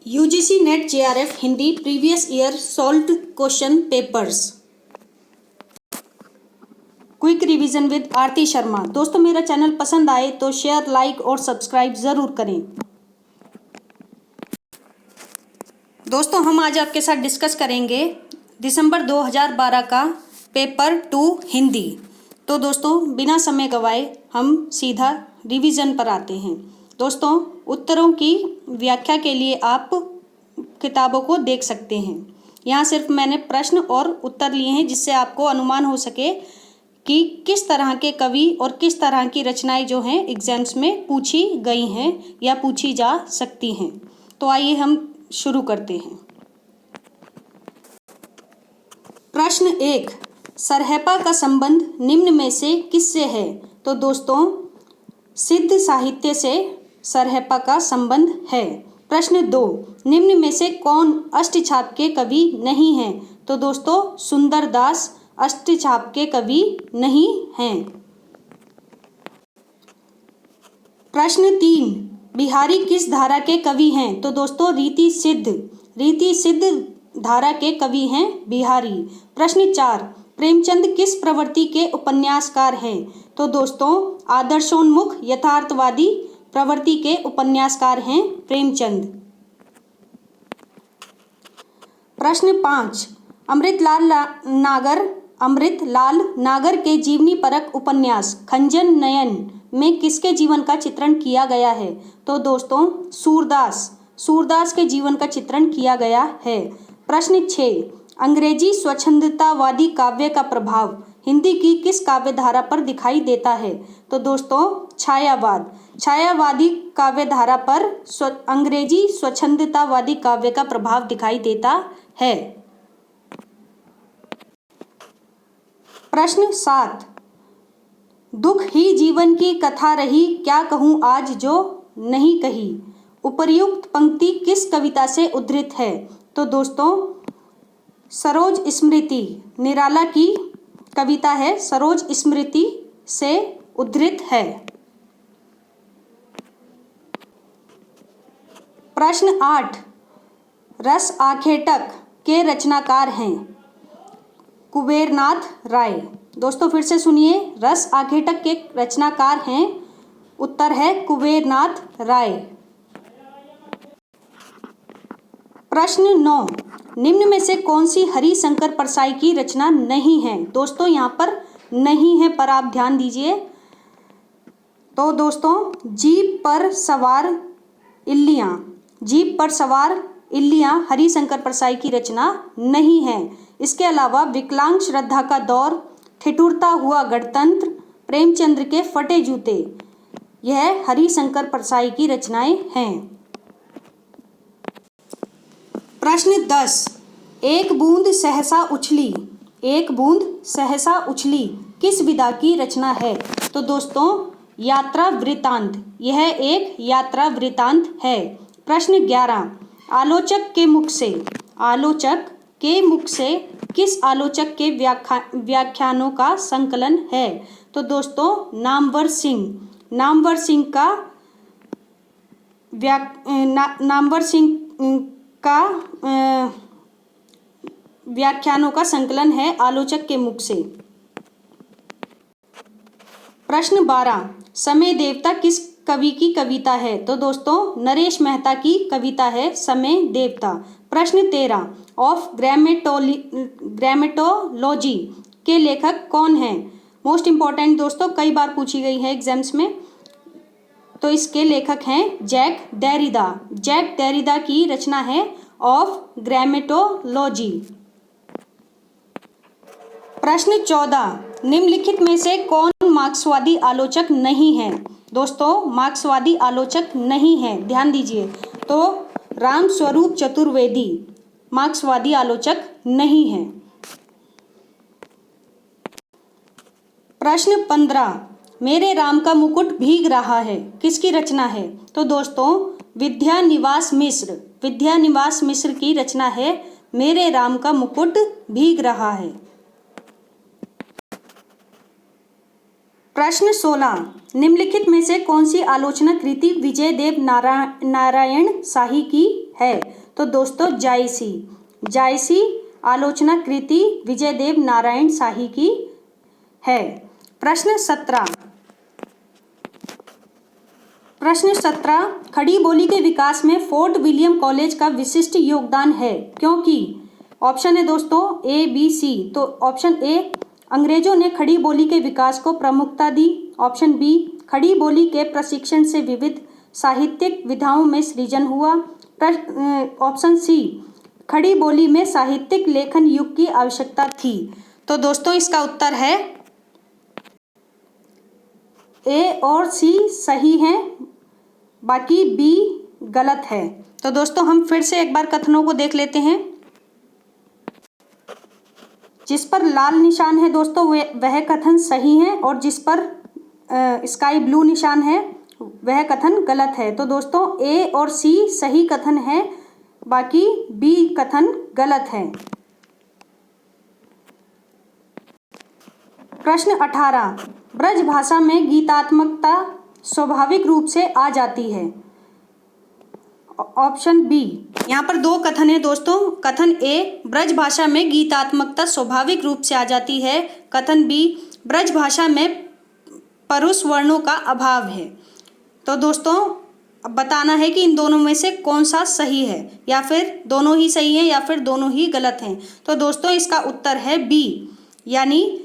UGC NET JRF Hindi previous year solved question papers quick revision with Aarti Sharma. दोस्तों, मेरा channel पसंद आए तो शेयर, लाइक और सब्सक्राइब ज़रूर करें। दोस्तों, हम आज आपके साथ डिस्कस करेंगे दिसंबर 2012 का पेपर 2 हिंदी। तो दोस्तों, बिना समय गवाए हम सीधा रिवीजन पर आते हैं। दोस्तों, उत्तरों की व्याख्या के लिए आप किताबों को देख सकते हैं। यहाँ सिर्फ मैंने प्रश्न और उत्तर लिए हैं जिससे आपको अनुमान हो सके कि किस तरह के कवि और किस तरह की रचनाएं जो हैं एग्जाम्स में पूछी गई हैं या पूछी जा सकती हैं। तो आइए हम शुरू करते हैं। प्रश्न 1, सरहपा का संबंध निम्न में से किससे है? तो दोस्तों, सिद्ध साहित्य से सरहपा का संबंध है। प्रश्न 2, निम्न में से कौन अष्टछाप के कवि नहीं हैं? तो दोस्तों, सुंदरदास अष्टछाप के कवि नहीं हैं। प्रश्न 3, बिहारी किस धारा के कवि हैं? तो दोस्तों, रीति सिद्ध धारा के कवि हैं बिहारी। प्रश्न 4, प्रेमचंद किस प्रवृत्ति के उपन्यासकार हैं? तो दोस्तों, आदर्शोन्मुख यथार्थवादी प्रवृत्ति के उपन्यासकार हैं प्रेमचंद। प्रश्न 5, अमृतलाल नागर के जीवनी परक उपन्यास खंजन नयन में किसके जीवन का चित्रण किया गया है? तो दोस्तों, सूरदास के जीवन का चित्रण किया गया है। प्रश्न 6, अंग्रेजी स्वच्छंदतावादी काव्य का प्रभाव हिंदी की किस काव्य धारा पर दिखाई देता है? तो दोस्तों, छायावादी काव्य धारा पर अंग्रेजी स्वच्छंदतावादी काव्य का प्रभाव दिखाई देता है। प्रश्न 7, दुख ही जीवन की कथा रही, क्या कहूँ आज जो नहीं कही। उपर्युक्त पंक्ति किस कविता से उद्धृत है? तो दोस्तों, सरोज स्मृति निराला की कविता है, सरोज स्मृति से उद्धृत है। प्रश्न 8, रस आखेटक के रचनाकार हैं कुबेरनाथ राय। दोस्तों, फिर से सुनिए, रस आखेटक के रचनाकार हैं, उत्तर है कुबेरनाथ राय। प्रश्न 9, निम्न में से कौन सी हरिशंकर परसाई की रचना नहीं है? दोस्तों, यहाँ पर नहीं है पर आप ध्यान दीजिए। तो दोस्तों, जीप पर सवार इल्लियाँ हरिशंकर परसाई की रचना नहीं है। इसके अलावा विकलांग श्रद्धा का दौर, ठिठुरता हुआ गणतंत्र, प्रेमचंद्र के फटे जूते, यह हरिशंकर परसाई की रचनाएं हैं। प्रश्न 10, एक बूंद सहसा उछली किस विधा की रचना है? तो दोस्तों, यात्रा वृतांत, यह एक यात्रा वृतांत है। प्रश्न 11, आलोचक के मुख से किस आलोचक के व्याख्यानों का संकलन है? तो दोस्तों, नामवर सिंह का व्याख्यानों का संकलन है आलोचक के मुख से। प्रश्न 12, समय देवता किस कवि की कविता है? तो दोस्तों, नरेश मेहता की कविता है समय देवता। प्रश्न 13, ऑफ ग्रामेटोलॉजी के लेखक कौन हैं? मोस्ट इम्पॉर्टेंट दोस्तों, कई बार पूछी गई है एग्जाम्स में। तो इसके लेखक हैं जैक देरिदा की रचना है ऑफ ग्रामेटोलॉजी। प्रश्न 14, निम्नलिखित में से कौन मार्क्सवादी आलोचक नहीं है? दोस्तों, मार्क्सवादी आलोचक नहीं है, ध्यान दीजिए। तो रामस्वरूप चतुर्वेदी मार्क्सवादी आलोचक नहीं है। प्रश्न 15, मेरे राम का मुकुट भीग रहा है किसकी रचना है? तो दोस्तों, विद्यानिवास मिश्र की रचना है मेरे राम का मुकुट भीग रहा है। प्रश्न 16, निम्नलिखित में से कौन सी आलोचना कृति विजयदेव नारायण शाही की है? तो दोस्तों जायसी। जायसी आलोचना कृति विजयदेव नारायण शाही की है। प्रश्न 17 खड़ी बोली के विकास में फोर्ट विलियम कॉलेज का विशिष्ट योगदान है क्योंकि ऑप्शन है दोस्तों ए बी सी। तो ऑप्शन ए, अंग्रेजों ने खड़ी बोली के विकास को प्रमुखता दी। ऑप्शन बी, खड़ी बोली के प्रशिक्षण से विविध साहित्यिक विधाओं में सृजन हुआ। ऑप्शन सी, खड़ी बोली में साहित्यिक लेखन युग की आवश्यकता थी। तो दोस्तों इसका उत्तर है ए और सी सही हैं, बाकी बी गलत है। तो दोस्तों हम फिर से एक बार कथनों को देख लेते हैं। जिस पर लाल निशान है दोस्तों वह कथन सही है और जिस पर स्काई ब्लू निशान है वह कथन गलत है। तो दोस्तों ए और सी सही कथन है, बाकी बी कथन गलत है। प्रश्न 18, ब्रज भाषा में गीतात्मकता स्वाभाविक रूप से आ जाती है। ऑप्शन बी, यहाँ पर दो कथन है दोस्तों। कथन ए, ब्रज भाषा में गीतात्मकता स्वाभाविक रूप से आ जाती है। कथन बी, ब्रज भाषा में परुष वर्णों का अभाव है। तो दोस्तों अब बताना है कि इन दोनों में से कौन सा सही है, या फिर दोनों ही सही है या फिर दोनों ही गलत हैं। तो दोस्तों इसका उत्तर है बी, यानी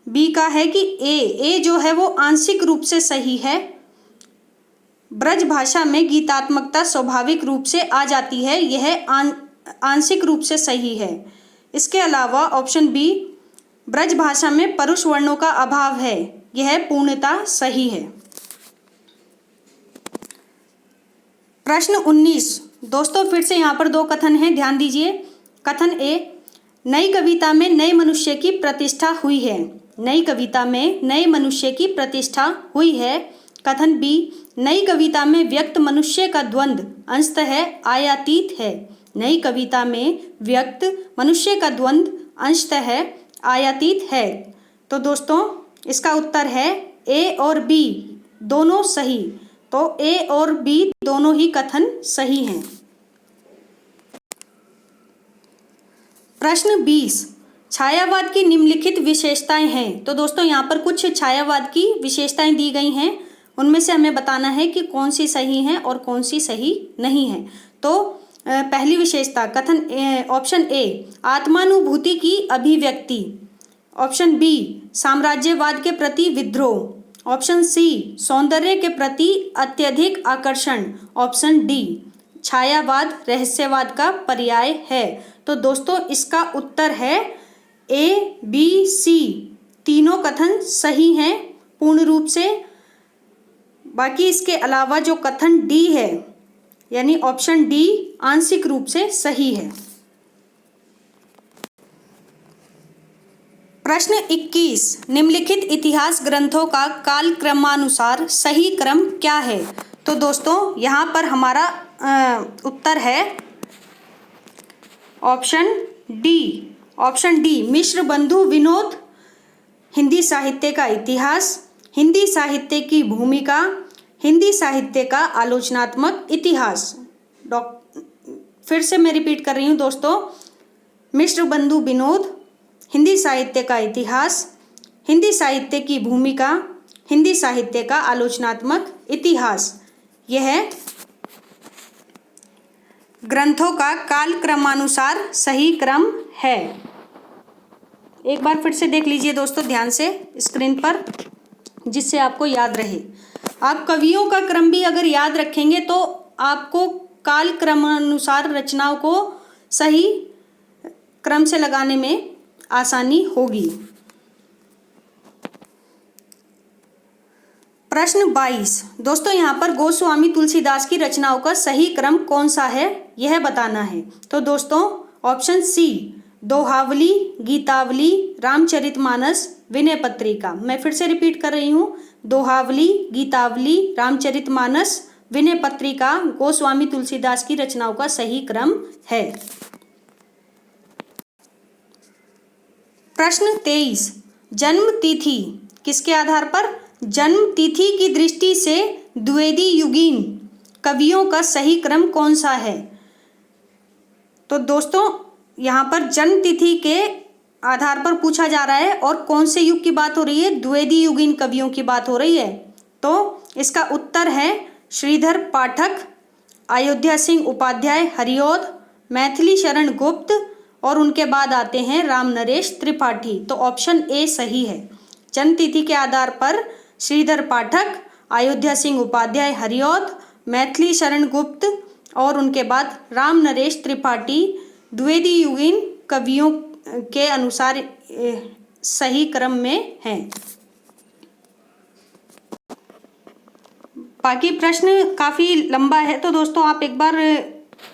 बी का है कि ए जो है वो आंशिक रूप से सही है। ब्रज भाषा में गीतात्मकता स्वाभाविक रूप से आ जाती है, यह आंशिक रूप से सही है। इसके अलावा ऑप्शन बी, ब्रज भाषा में परुष वर्णों का अभाव है, यह पूर्णतः सही है। प्रश्न 19 दोस्तों फिर से यहाँ पर दो कथन हैं, ध्यान दीजिए। कथन ए, नई कविता में नए मनुष्य की प्रतिष्ठा हुई है। नई कविता में नए मनुष्य की प्रतिष्ठा हुई है। कथन बी, नई कविता में व्यक्त मनुष्य का द्वंद्व अंशतः आयातीत है। नई कविता में व्यक्त मनुष्य का द्वंद्व अंशतः आयातीत है। तो दोस्तों इसका उत्तर है ए और बी दोनों सही। तो ए और बी दोनों ही कथन सही हैं। प्रश्न 20, छायावाद की निम्नलिखित विशेषताएं हैं। तो दोस्तों यहाँ पर कुछ छायावाद की विशेषताएं दी गई हैं, उनमें से हमें बताना है कि कौन सी सही हैं और कौन सी सही नहीं है। तो पहली विशेषता कथन ऑप्शन ए, आत्मानुभूति की अभिव्यक्ति। ऑप्शन बी, साम्राज्यवाद के प्रति विद्रोह। ऑप्शन सी, सौंदर्य के प्रति अत्यधिक आकर्षण। ऑप्शन डी, छायावाद रहस्यवाद का पर्याय है। तो दोस्तों इसका उत्तर है ए बी सी, तीनों कथन सही हैं पूर्ण रूप से। बाकी इसके अलावा जो कथन डी है यानी ऑप्शन डी आंशिक रूप से सही है। प्रश्न 21, निम्नलिखित इतिहास ग्रंथों का काल क्रमानुसार सही क्रम क्या है। तो दोस्तों यहाँ पर हमारा उत्तर है ऑप्शन डी, मिश्र बंधु विनोद, हिंदी साहित्य का इतिहास, हिंदी साहित्य की भूमिका, हिंदी साहित्य का आलोचनात्मक इतिहास। फिर से मैं रिपीट कर रही हूँ दोस्तों, मिश्र बंधु विनोद, हिंदी साहित्य का इतिहास, हिंदी साहित्य की भूमिका, हिंदी साहित्य का आलोचनात्मक इतिहास, यह ग्रंथों का काल क्रमानुसार सही क्रम है। एक बार फिर से देख लीजिए दोस्तों ध्यान से स्क्रीन पर, जिससे आपको याद रहे। आप कवियों का क्रम भी अगर याद रखेंगे तो आपको काल क्रमानुसार रचनाओं को सही क्रम से लगाने में आसानी होगी। प्रश्न 22 दोस्तों यहाँ पर गोस्वामी तुलसीदास की रचनाओं का सही क्रम कौन सा है यह बताना है। तो दोस्तों ऑप्शन सी, दोहावली, गीतावली, रामचरितमानस, विनय पत्रिका। मैं फिर से रिपीट कर रही हूँ, दोहावली, गीतावली, रामचरितमानस, विनय पत्रिका गोस्वामी तुलसीदास की रचनाओं का सही क्रम है। प्रश्न 23, जन्म तिथि किसके आधार पर? जन्म तिथि की दृष्टि से द्विवेदी युगीन कवियों का सही क्रम कौन सा है? तो दोस्तों यहाँ पर जन्म तिथि के आधार पर पूछा जा रहा है और कौन से युग की बात हो रही है, द्विवेदी युगीन कवियों की बात हो रही है। तो इसका उत्तर है श्रीधर पाठक, अयोध्या सिंह उपाध्याय हरिऔध, मैथिली शरण गुप्त और उनके बाद आते हैं राम नरेश त्रिपाठी। तो ऑप्शन ए सही है। जन्म तिथि के आधार पर श्रीधर पाठक, अयोध्या सिंह उपाध्याय हरिऔध, मैथिली शरण गुप्त और उनके बाद राम नरेश त्रिपाठी द्विवेदी युगीन कवियों के अनुसार सही क्रम में हैं। बाकी प्रश्न काफ़ी लंबा है, तो दोस्तों आप एक बार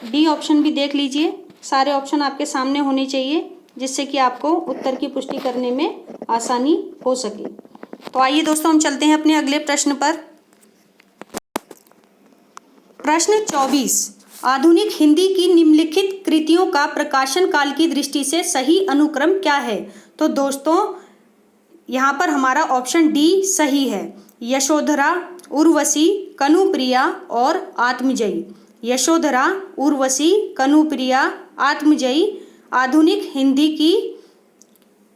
डी ऑप्शन भी देख लीजिए। सारे ऑप्शन आपके सामने होने चाहिए जिससे कि आपको उत्तर की पुष्टि करने में आसानी हो सके। तो आइए दोस्तों हम चलते हैं अपने अगले प्रश्न पर। प्रश्न 24, आधुनिक हिंदी की निम्नलिखित कृतियों का प्रकाशन काल की दृष्टि से सही अनुक्रम क्या है। तो दोस्तों यहाँ पर हमारा ऑप्शन डी सही है। यशोधरा, उर्वशी, कनुप्रिया और आत्मजयी। यशोधरा, उर्वशी, कनुप्रिया, आत्मजयी आधुनिक हिंदी की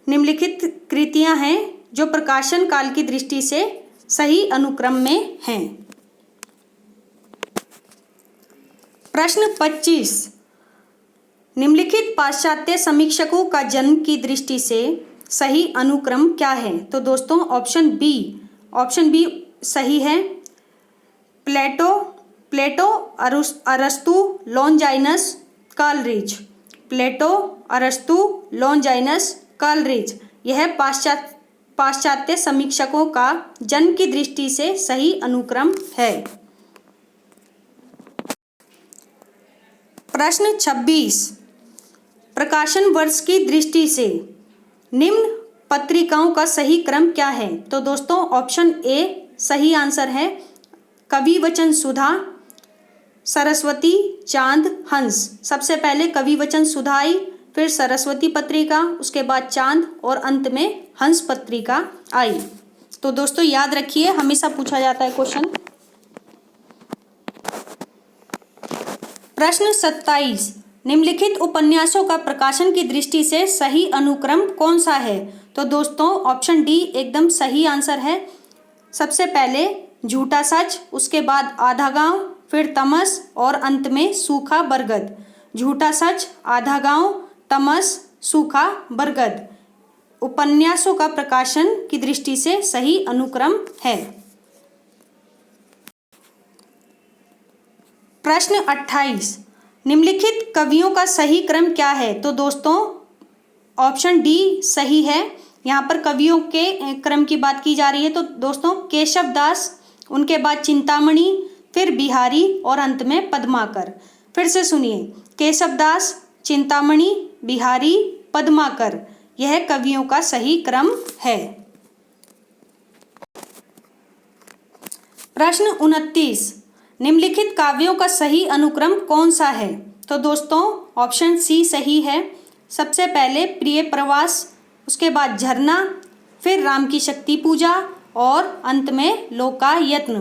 निम्नलिखित कृतियां हैं जो प्रकाशन काल की दृष्टि से सही अनुक्रम में हैं। प्रश्न 25, निम्नलिखित पाश्चात्य समीक्षकों का जन्म की दृष्टि से सही अनुक्रम क्या है। तो दोस्तों ऑप्शन बी सही है। प्लेटो, अरस्तु, लॉन्जाइनस, कार्लरिज। प्लेटो, अरस्तु, लॉन्जाइनस, कार्लरिज यह पाश्चात्य समीक्षकों का जन्म की दृष्टि से सही अनुक्रम है। प्रश्न 26, प्रकाशन वर्ष की दृष्टि से निम्न पत्रिकाओं का सही क्रम क्या है। तो दोस्तों ऑप्शन ए सही आंसर है। कवि वचन सुधा, सरस्वती, चांद, हंस। सबसे पहले कवि वचन सुधा आई, फिर सरस्वती पत्रिका, उसके बाद चांद और अंत में हंस पत्रिका आई। तो दोस्तों याद रखिए, हमेशा पूछा जाता है क्वेश्चन। प्रश्न 27, निम्नलिखित उपन्यासों का प्रकाशन की दृष्टि से सही अनुक्रम कौन सा है। तो दोस्तों ऑप्शन डी एकदम सही आंसर है। सबसे पहले झूठा सच, उसके बाद आधा गांव, फिर तमस और अंत में सूखा बरगद। झूठा सच, आधा गांव, तमस, सूखा बरगद उपन्यासों का प्रकाशन की दृष्टि से सही अनुक्रम है। प्रश्न 28, निम्नलिखित कवियों का सही क्रम क्या है। तो दोस्तों ऑप्शन डी सही है। यहाँ पर कवियों के क्रम की बात की जा रही है। तो दोस्तों केशव दास, उनके बाद चिंतामणि, फिर बिहारी और अंत में पद्माकर। फिर से सुनिए, केशव दास, चिंतामणि, बिहारी, पद्माकर यह कवियों का सही क्रम है। प्रश्न 29, निम्नलिखित काव्यों का सही अनुक्रम कौन सा है। तो दोस्तों ऑप्शन सी सही है। सबसे पहले प्रिय प्रवास, उसके बाद झरना, फिर राम की शक्ति पूजा और अंत में लोकायत्न।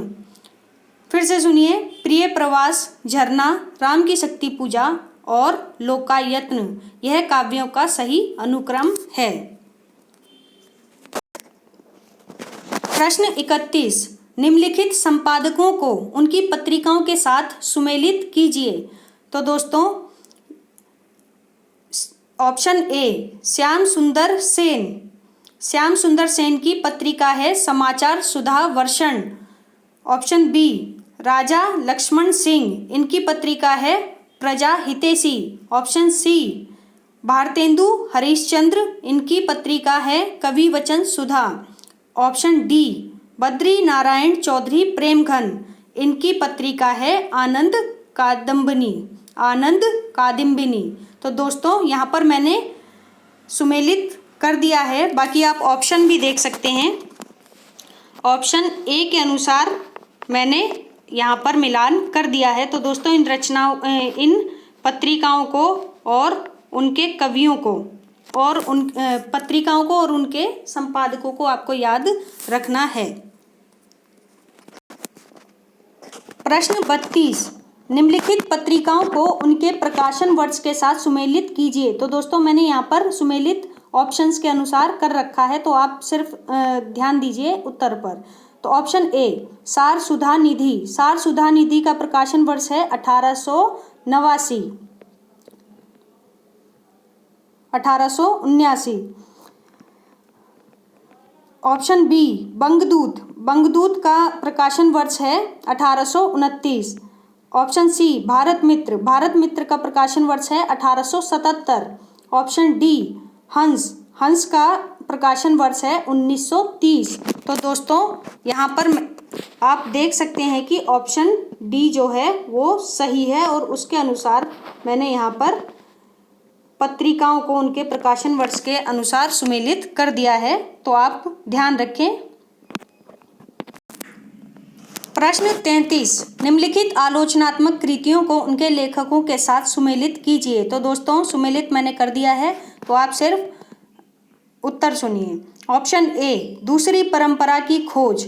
फिर से सुनिए, प्रिय प्रवास, झरना, राम की शक्ति पूजा और लोकायत्न यह काव्यों का सही अनुक्रम है। प्रश्न 31, निम्नलिखित संपादकों को उनकी पत्रिकाओं के साथ सुमेलित कीजिए। तो दोस्तों ऑप्शन ए श्याम सुंदर सेन। श्याम सुंदर सेन की पत्रिका है समाचार सुधा वर्षण। ऑप्शन बी राजा लक्ष्मण सिंह, इनकी पत्रिका है प्रजा हितैषी। ऑप्शन सी भारतेंदु हरिश्चंद्र, इनकी पत्रिका है कवि वचन सुधा। ऑप्शन डी बद्री नारायण चौधरी प्रेमघन, इनकी पत्रिका है आनंद कादम्बिनी। आनंद कादम्बिनी। तो दोस्तों यहाँ पर मैंने सुमेलित कर दिया है, बाकी आप ऑप्शन भी देख सकते हैं। ऑप्शन ए के अनुसार मैंने यहाँ पर मिलान कर दिया है। तो दोस्तों इन पत्रिकाओं को और उनके कवियों को और उन पत्रिकाओं को और उनके संपादकों को आपको याद रखना है। प्रश्न 32, निम्नलिखित पत्रिकाओं को उनके प्रकाशन वर्ष के साथ सुमेलित कीजिए। तो दोस्तों मैंने यहाँ पर सुमेलित ऑप्शंस के अनुसार कर रखा है, तो आप सिर्फ ध्यान दीजिए उत्तर पर। तो ऑप्शन ए सार सुधा निधि, सार सुधा निधि का प्रकाशन वर्ष है 1879। ऑप्शन बी बंगदूत, बंगदूत का प्रकाशन वर्ष है 1829। ऑप्शन सी भारत मित्र, भारत मित्र का प्रकाशन वर्ष है 1877। ऑप्शन डी हंस, हंस का प्रकाशन वर्ष है 1930। तो दोस्तों यहाँ पर आप देख सकते हैं कि ऑप्शन डी जो है वो सही है, और उसके अनुसार मैंने यहाँ पर पत्रिकाओं को उनके प्रकाशन वर्ष के अनुसार सुमेलित कर दिया है, तो आप ध्यान रखें। प्रश्न 33, निम्नलिखित आलोचनात्मक कृतियों को उनके लेखकों के साथ सुमेलित कीजिए। तो दोस्तों सुमेलित मैंने कर दिया है, तो आप सिर्फ उत्तर सुनिए। ऑप्शन ए दूसरी परंपरा की खोज,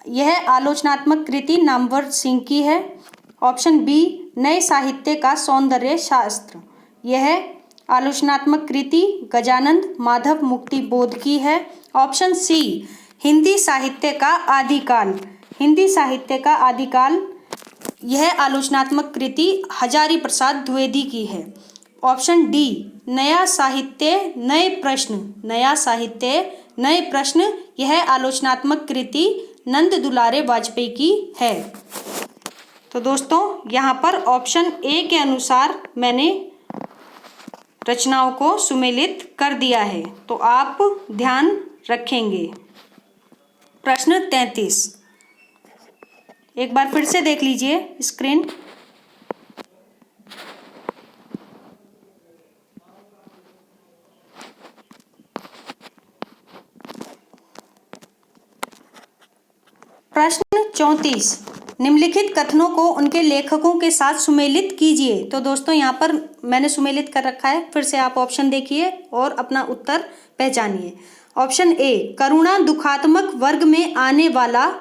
यह आलोचनात्मक कृति नामवर सिंह की है। ऑप्शन बी नए साहित्य का सौंदर्य शास्त्र, यह आलोचनात्मक कृति गजानंद माधव मुक्ति बोध की है। ऑप्शन सी हिंदी साहित्य का आदिकाल, हिंदी साहित्य का आदिकाल, यह आलोचनात्मक कृति हजारी प्रसाद द्विवेदी की है। ऑप्शन डी नया साहित्य नए प्रश्न, नया साहित्य नए प्रश्न, यह आलोचनात्मक कृति नंद दुलारे वाजपेयी की है। तो दोस्तों यहाँ पर ऑप्शन ए के अनुसार मैंने रचनाओं को सुमेलित कर दिया है, तो आप ध्यान रखेंगे। प्रश्न 33, एक बार फिर से देख लीजिए स्क्रीन। प्रश्न 34, निम्नलिखित कथनों को उनके लेखकों के साथ सुमेलित कीजिए। तो दोस्तों यहाँ पर मैंने सुमेलित कर रखा है, फिर से आप ऑप्शन देखिए और अपना उत्तर पहचानिए। ऑप्शन ए करुणा दुखात्मक वर्ग में आने वाला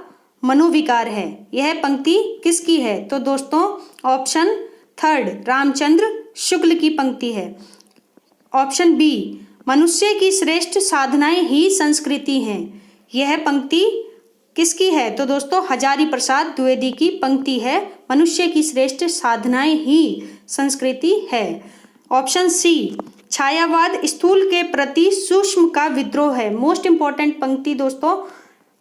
मनोविकार है, यह पंक्ति किसकी है? तो दोस्तों ऑप्शन थर्ड रामचंद्र शुक्ल की पंक्ति है। ऑप्शन बी मनुष्य की श्रेष्ठ साधनाएं ही संस्कृति हैं, यह पंक्ति किसकी है? तो दोस्तों हजारी प्रसाद द्विवेदी की पंक्ति है, मनुष्य की श्रेष्ठ साधनाएं ही संस्कृति है। ऑप्शन सी छायावाद स्थूल के प्रति सूक्ष्म का विद्रोह है, मोस्ट इंपॉर्टेंट पंक्ति दोस्तों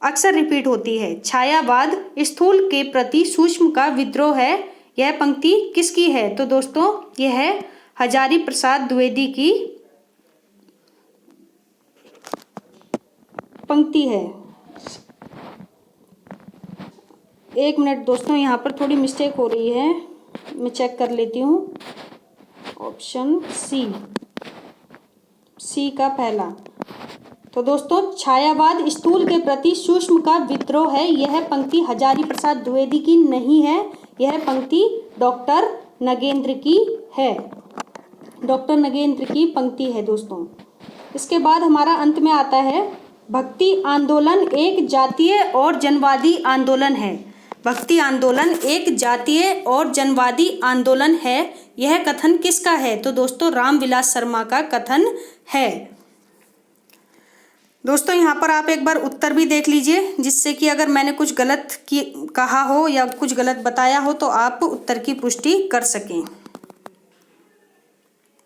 अक्सर रिपीट होती है, छायावाद स्थूल के प्रति सूक्ष्म का विद्रोह है, यह पंक्ति किसकी है? तो दोस्तों यह हजारी प्रसाद द्विवेदी की पंक्ति है। एक मिनट दोस्तों, यहाँ पर थोड़ी मिस्टेक हो रही है, मैं चेक कर लेती हूँ। ऑप्शन सी का पहला, तो दोस्तों छायावाद स्थूल के प्रति सूक्ष्म का विद्रोह है, यह पंक्ति हजारी प्रसाद द्विवेदी की नहीं है, यह पंक्ति डॉक्टर नगेंद्र की है, डॉक्टर नगेंद्र की पंक्ति है दोस्तों। इसके बाद हमारा अंत में आता है भक्ति आंदोलन एक जातीय और जनवादी आंदोलन है, भक्ति आंदोलन एक जातीय और जनवादी आंदोलन है, यह कथन किसका है? तो दोस्तों रामविलास शर्मा का कथन है। दोस्तों यहाँ पर आप एक बार उत्तर भी देख लीजिए, जिससे कि अगर मैंने कुछ गलत कहा हो या कुछ गलत बताया हो तो आप उत्तर की पुष्टि कर सकें।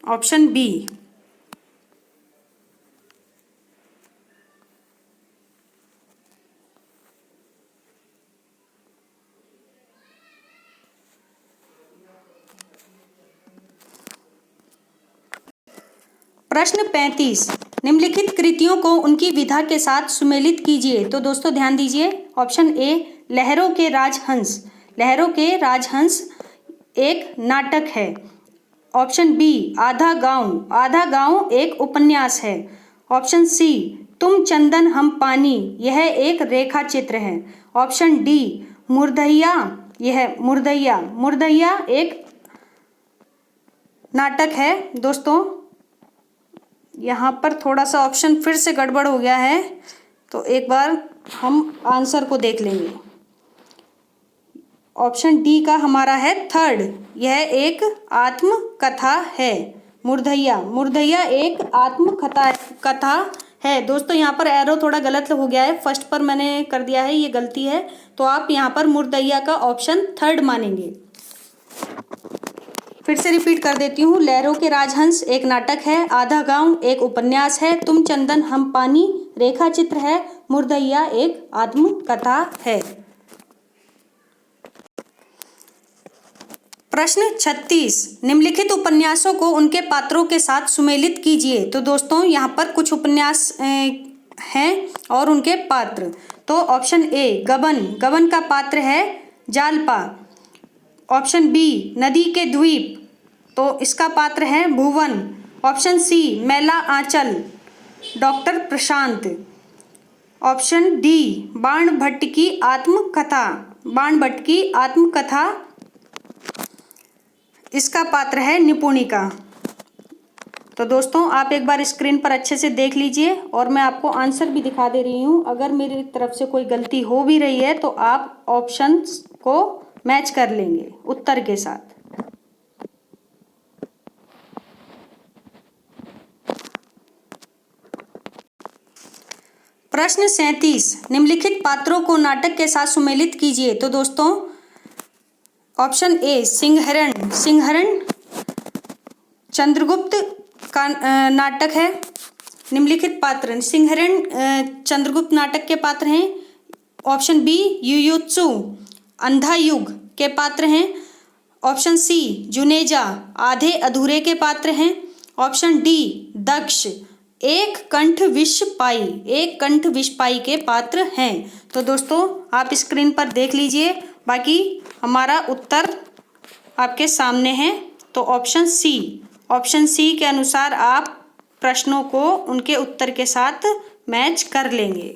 ऑप्शन बी, प्रश्न 35, निम्नलिखित कृतियों को उनकी विधा के साथ सुमेलित कीजिए। तो दोस्तों ध्यान दीजिए। ऑप्शन ए लहरों के राजहंस, लहरों के राजहंस एक नाटक है। ऑप्शन बी आधा गांव, आधा गांव एक उपन्यास है। ऑप्शन सी तुम चंदन हम पानी, यह एक रेखा चित्र है। ऑप्शन डी मुर्दैया, यह मुर्दैया एक नाटक है। दोस्तों यहाँ पर थोड़ा सा ऑप्शन फिर से गड़बड़ हो गया है, तो एक बार हम आंसर को देख लेंगे। ऑप्शन डी का हमारा है थर्ड, यह एक आत्मकथा है। मुर्दैया, मुर्दैया एक आत्मकथा है। दोस्तों यहाँ पर एरो थोड़ा गलत हो गया है, फर्स्ट पर मैंने कर दिया है, ये गलती है, तो आप यहाँ पर मुर्दैया का ऑप्शन थर्ड मानेंगे। फिर से रिपीट कर देती हूँ, लहरों के राजहंस एक नाटक है, आधा गांव एक उपन्यास है, तुम चंदन हम पानी रेखा चित्र है, मुर्दैया एक आत्मकथा है। प्रश्न 36, निम्नलिखित उपन्यासों को उनके पात्रों के साथ सुमेलित कीजिए। तो दोस्तों यहाँ पर कुछ उपन्यास हैं और उनके पात्र। तो ऑप्शन ए गबन, गबन का पात्र है जालपा। ऑप्शन बी नदी के द्वीप, तो इसका पात्र है भुवन। ऑप्शन सी मैला आंचल, डॉक्टर प्रशांत। ऑप्शन डी बाणभट्ट की आत्मकथा, बाणभट्ट की आत्मकथा, इसका पात्र है निपुणिका। तो दोस्तों आप एक बार स्क्रीन पर अच्छे से देख लीजिए और मैं आपको आंसर भी दिखा दे रही हूँ। अगर मेरी तरफ से कोई गलती हो भी रही है तो आप ऑप्शंस को मैच कर लेंगे उत्तर के साथ। प्रश्न 37, निम्नलिखित पात्रों को नाटक के साथ सुमेलित कीजिए। तो दोस्तों ऑप्शन ए सिंहरण, सिंहरण चंद्रगुप्त का नाटक है। निम्नलिखित पात्र सिंहरण चंद्रगुप्त नाटक के पात्र हैं। ऑप्शन बी युयुत्सु अंधा युग के पात्र हैं। ऑप्शन सी जुनेजा आधे अधूरे के पात्र हैं। ऑप्शन डी दक्ष एक कंठ विष पाई, एक कंठ विष पाई के पात्र हैं। तो दोस्तों आप स्क्रीन पर देख लीजिए, बाकी हमारा उत्तर आपके सामने है। तो ऑप्शन सी के अनुसार आप प्रश्नों को उनके उत्तर के साथ मैच कर लेंगे।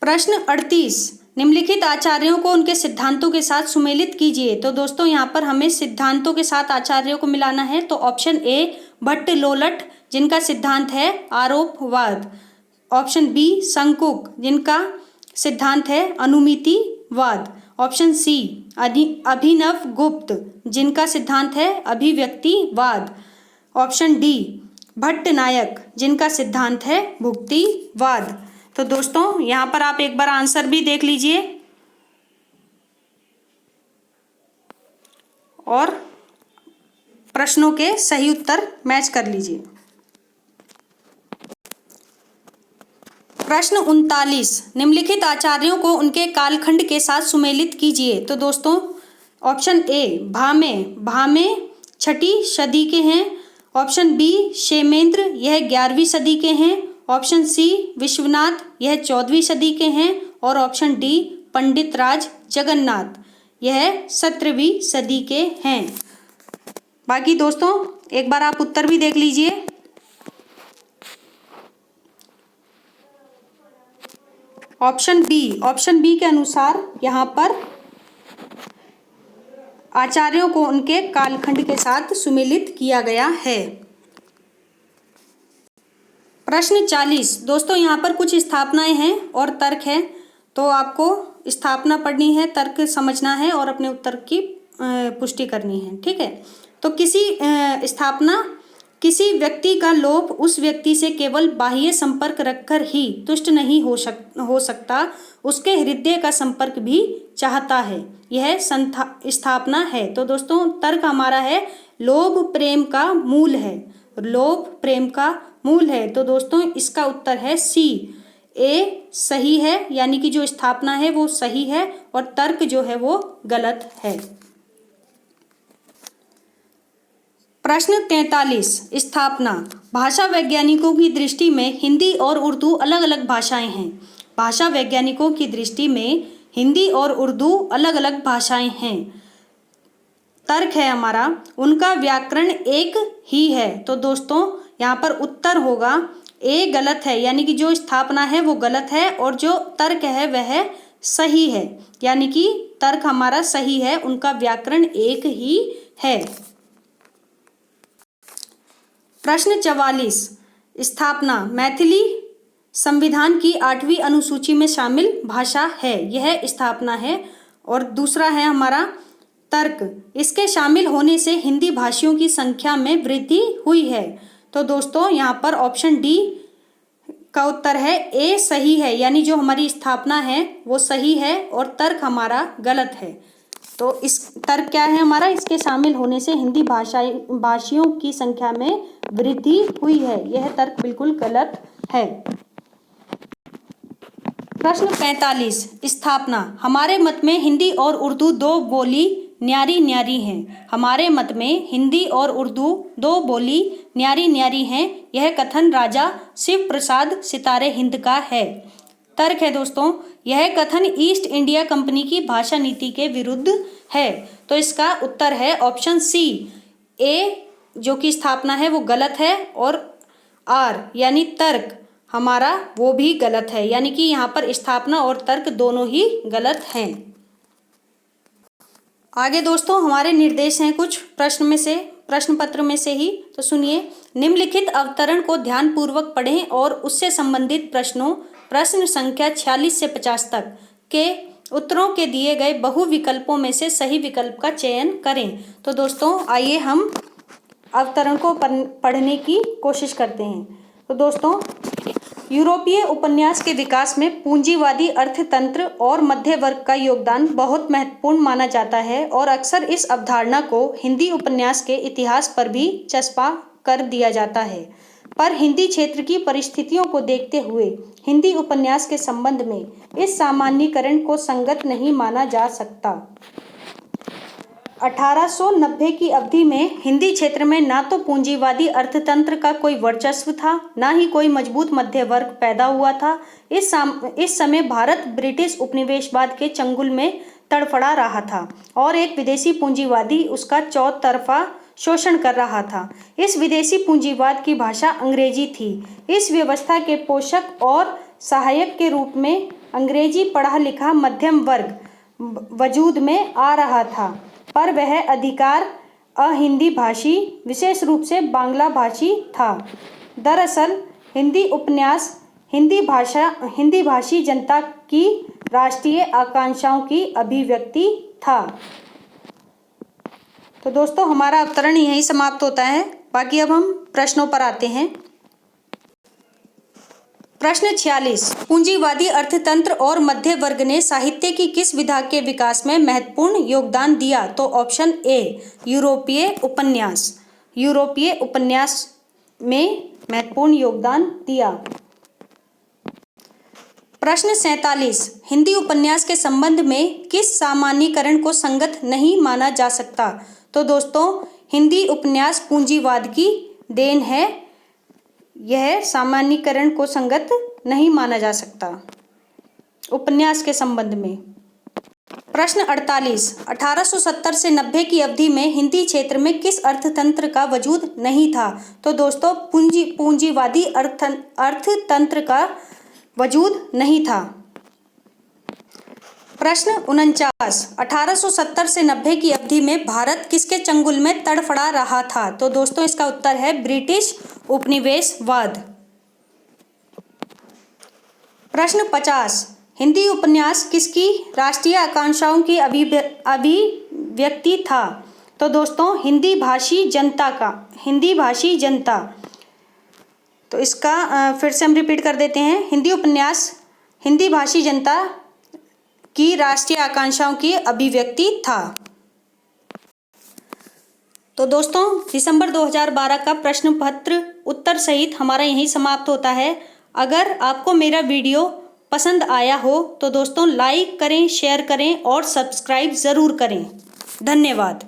प्रश्न 38, निम्नलिखित आचार्यों को उनके सिद्धांतों के साथ सुमेलित कीजिए। तो दोस्तों यहाँ पर हमें सिद्धांतों के साथ आचार्यों को मिलाना है। तो ऑप्शन ए भट्ट लोलट, जिनका सिद्धांत है आरोपवाद। ऑप्शन बी शंकुक, जिनका सिद्धांत है अनुमितिवाद। ऑप्शन सी अभिनव गुप्त, जिनका सिद्धांत है अभिव्यक्तिवाद। ऑप्शन डी भट्ट नायक, जिनका सिद्धांत है भुक्तिवाद। तो दोस्तों यहाँ पर आप एक बार आंसर भी देख लीजिए और प्रश्नों के सही उत्तर मैच कर लीजिए। प्रश्न 39, निम्नलिखित आचार्यों को उनके कालखंड के साथ सुमेलित कीजिए। तो दोस्तों ऑप्शन ए भामे, भामे 6ठी सदी के हैं। ऑप्शन बी क्षेमेंद्र, यह 11वीं सदी के हैं। ऑप्शन सी विश्वनाथ, यह 14वीं सदी के हैं। और ऑप्शन डी पंडित राज जगन्नाथ, यह 17वीं सदी के हैं। बाकी दोस्तों एक बार आप उत्तर भी देख लीजिए। ऑप्शन बी के अनुसार यहाँ पर आचार्यों को उनके कालखंड के साथ सुमेलित किया गया है। प्रश्न 40, दोस्तों यहाँ पर कुछ स्थापनाएं हैं और तर्क है, तो आपको स्थापना पढ़नी है, तर्क समझना है और अपने उत्तर की पुष्टि करनी है। ठीक है, तो स्थापना किसी व्यक्ति का लोभ उस व्यक्ति से केवल बाह्य संपर्क रखकर ही तुष्ट नहीं हो सकता, उसके हृदय का संपर्क भी चाहता है, यह स्थापना है। तो दोस्तों तर्क हमारा है लोभ प्रेम का मूल है, लोभ प्रेम का मूल है। तो दोस्तों इसका उत्तर है सी, ए सही है, यानी कि जो स्थापना है वो सही है और तर्क जो है वो गलत है। प्रश्न 43, स्थापना भाषा वैज्ञानिकों की दृष्टि में हिंदी और उर्दू अलग अलग भाषाएं हैं। भाषा वैज्ञानिकों की दृष्टि में हिंदी और उर्दू अलग अलग भाषाएं हैं। तर्क है हमारा उनका व्याकरण एक ही है। तो दोस्तों यहाँ पर उत्तर होगा ए गलत है, यानी कि जो स्थापना है वो गलत है और जो तर्क है वह सही है, यानी कि तर्क हमारा सही है, उनका व्याकरण एक ही है। प्रश्न 44, स्थापना मैथिली संविधान की 8वीं अनुसूची में शामिल भाषा है, यह स्थापना है। और दूसरा है हमारा तर्क, इसके शामिल होने से हिंदी भाषियों की संख्या में वृद्धि हुई है। तो दोस्तों यहाँ पर ऑप्शन डी का उत्तर है ए सही है, यानी जो हमारी स्थापना है वो सही है और तर्क हमारा गलत है। तो इस तर्क क्या है हमारा, इसके शामिल होने से हिंदी भाषियों की संख्या में वृद्धि हुई है, यह तर्क बिल्कुल गलत है। प्रश्न 45, स्थापना। हमारे मत में हिंदी और उर्दू दो बोली न्यारी न्यारी हैं। हमारे मत में हिंदी और उर्दू दो बोली न्यारी न्यारी हैं, यह कथन राजा शिव प्रसाद सितारे हिंद का है। तर्क है दोस्तों, यह कथन ईस्ट इंडिया कंपनी की भाषा नीति के विरुद्ध है। तो इसका उत्तर है ऑप्शन सी, ए जो कि स्थापना है वो गलत है, और आर यानी तर्क हमारा वो भी गलत है, यानी कि यहाँ पर स्थापना और तर्क दोनों ही गलत हैं। आगे दोस्तों हमारे निर्देश हैं कुछ प्रश्न पत्र में से ही, तो सुनिए। निम्नलिखित अवतरण को ध्यानपूर्वक पढ़ें और उससे संबंधित प्रश्न संख्या 46 से 50 तक के उत्तरों के दिए गए बहु विकल्पों में से सही विकल्प का चयन करें। तो दोस्तों आइए हम अवतरण को पढ़ने की कोशिश करते हैं। तो दोस्तों, यूरोपीय उपन्यास के विकास में पूंजीवादी अर्थतंत्र और मध्य वर्ग का योगदान बहुत महत्वपूर्ण माना जाता है, और अक्सर इस अवधारणा को हिंदी उपन्यास के इतिहास पर भी चस्पा कर दिया जाता है। पर हिंदी क्षेत्र की परिस्थितियों को देखते हुए हिंदी उपन्यास के संबंध में इस सामान्यीकरण को संगत नहीं माना जा सकता। 1890 की अवधि में हिंदी क्षेत्र में ना तो पूंजीवादी अर्थतंत्र का कोई वर्चस्व था, ना ही कोई मजबूत मध्य वर्ग पैदा हुआ था। इस समय भारत ब्रिटिश उपनिवेशवाद के चंगुल में तड़फड़ा रहा था और एक विदेशी पूंजीवादी उसका चौतरफा शोषण कर रहा था। इस विदेशी पूंजीवाद की भाषा अंग्रेजी थी। इस व्यवस्था के पोषक और सहायक के रूप में अंग्रेजी पढ़ा लिखा मध्यम वर्ग वजूद में आ रहा था, पर वह अधिकार अहिंदी भाषी, विशेष रूप से बांग्ला भाषी था। दरअसल हिंदी उपन्यास हिंदी भाषी जनता की राष्ट्रीय आकांक्षाओं की अभिव्यक्ति था। तो दोस्तों हमारा अवतरण यहीं समाप्त होता है। बाकी अब हम प्रश्नों पर आते हैं। प्रश्न 46, पूंजीवादी अर्थतंत्र और मध्य वर्ग ने साहित्य की किस विधा के विकास में महत्वपूर्ण योगदान दिया? तो ऑप्शन ए, यूरोपीय उपन्यास में महत्वपूर्ण योगदान दिया। प्रश्न 47, हिंदी उपन्यास के संबंध में किस सामान्यीकरण को संगत नहीं माना जा सकता? तो दोस्तों हिंदी उपन्यास पूंजीवाद की देन है, यह सामान्यीकरण को संगत नहीं माना जा सकता उपन्यास के संबंध में। प्रश्न 48, 1870 से 90 की अवधि में हिंदी क्षेत्र में किस अर्थतंत्र का वजूद नहीं था? तो दोस्तों पूंजीवादी अर्थतंत्र का वजूद नहीं था। प्रश्न 49, 1870 से 90 की अवधि में भारत किसके चंगुल में तड़फड़ा रहा था? तो दोस्तों इसका उत्तर है ब्रिटिश उपनिवेशवाद। प्रश्न 50, हिंदी उपन्यास किसकी राष्ट्रीय आकांक्षाओं की अभिव्यक्ति था? तो दोस्तों हिंदी भाषी जनता। तो इसका फिर से हम रिपीट कर देते हैं। हिंदी उपन्यास हिंदी भाषी जनता की राष्ट्रीय आकांक्षाओं की अभिव्यक्ति था। तो दोस्तों दिसंबर 2012 का प्रश्न पत्र उत्तर सहित हमारा यहीं समाप्त होता है। अगर आपको मेरा वीडियो पसंद आया हो तो दोस्तों लाइक करें, शेयर करें और सब्सक्राइब ज़रूर करें। धन्यवाद।